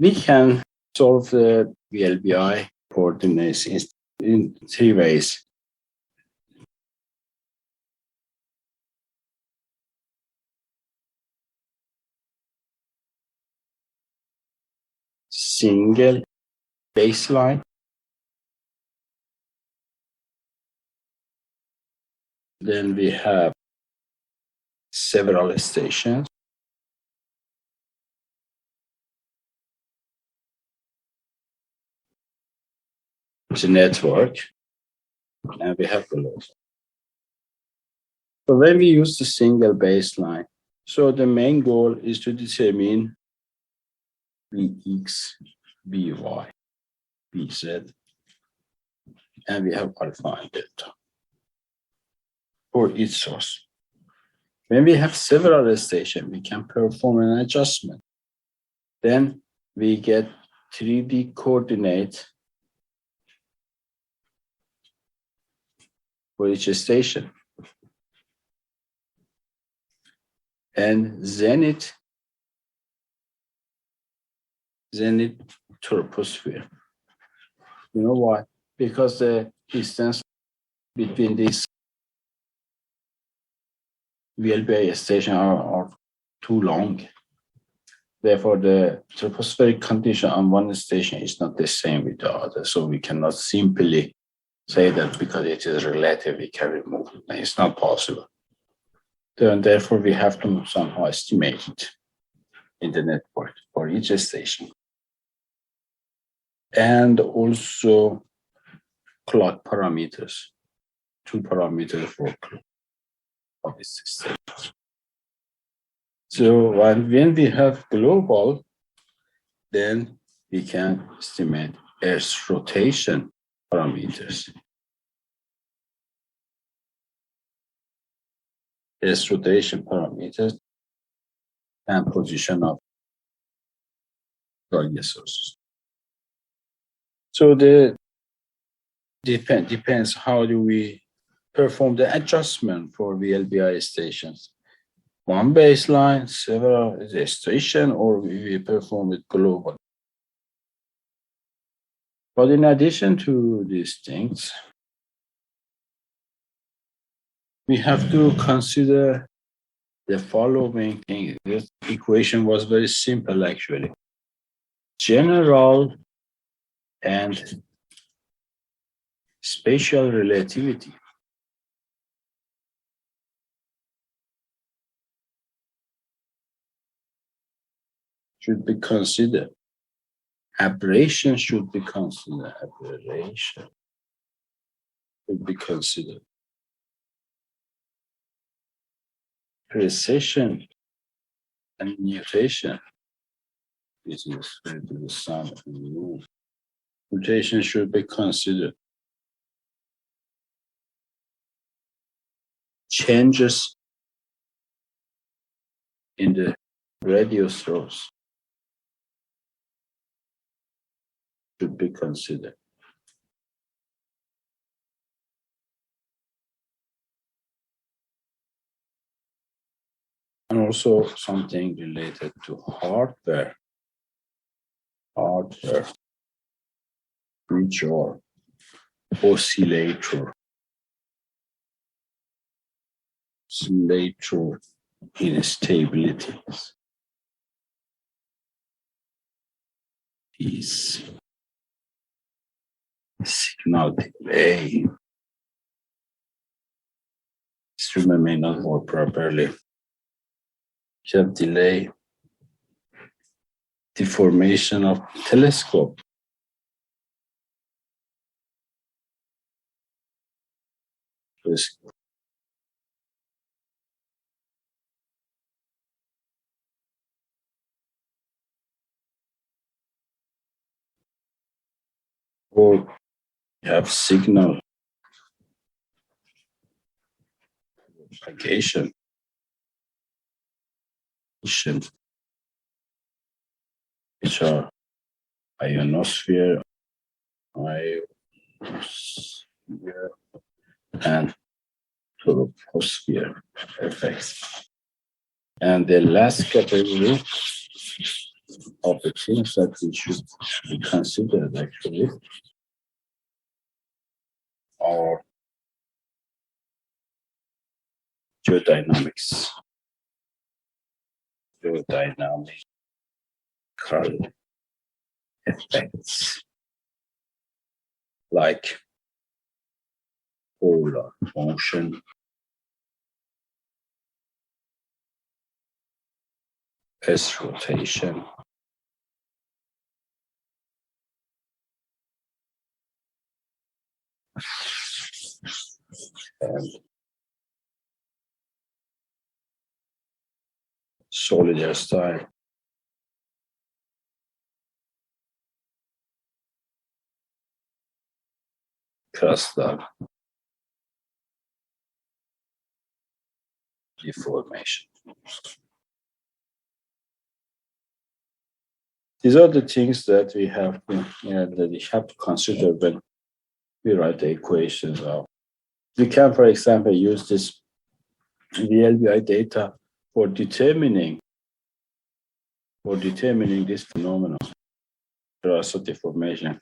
We can solve the VLBI coordinates in three ways. Single baseline, then we have several stations, it's a network, and we have global. So when we use the single baseline, so the main goal is to determine Vx, Vy, Vz, and we have alpha and delta for each source. When we have several stations, we can perform an adjustment. Then we get 3D coordinate for each station. And zenith troposphere. You know why? Because the distance between these VLBI stations are too long. Therefore, the tropospheric condition on one station is not the same with the other. So we cannot simply say that because it is relative, we can remove it. It's not possible. Then, therefore, we have to somehow estimate it in the network for each station. And also clock parameters, 2 parameters for clock of this system. So when we have global, then we can estimate Earth's rotation parameters. Earth's rotation parameters and position of target sources. So the depends how do we perform the adjustment for VLBI stations. One baseline, several station, or we perform it global. But in addition to these things, we have to consider the following thing. This equation was very simple, actually. General and spatial relativity. Should be considered. Aberration should be considered. Aberration should be considered. Precession and nutation. This is to the sun and the moon. Nutation should be considered. Changes in the radio source should be considered. And also something related to hardware, which are oscillator instabilities. Is signal delay. Instrument may not work properly. You have delay, deformation of telescope. Or you have signal propagation, which are ionosphere, and troposphere effects. And the last category of the things that we should be considered actually are geodynamics, geodynamical effects like polar motion, S rotation, and solid style, crustal deformation. These are the things that we have to consider when we write the equations. We can, for example, use this VLBI data for determining this phenomenon, crustal deformation.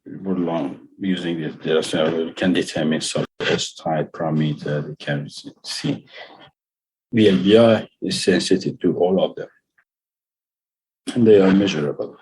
We're long using this. We can determine some S-type parameter. We can see VLBI is sensitive to all of them, and they are measurable.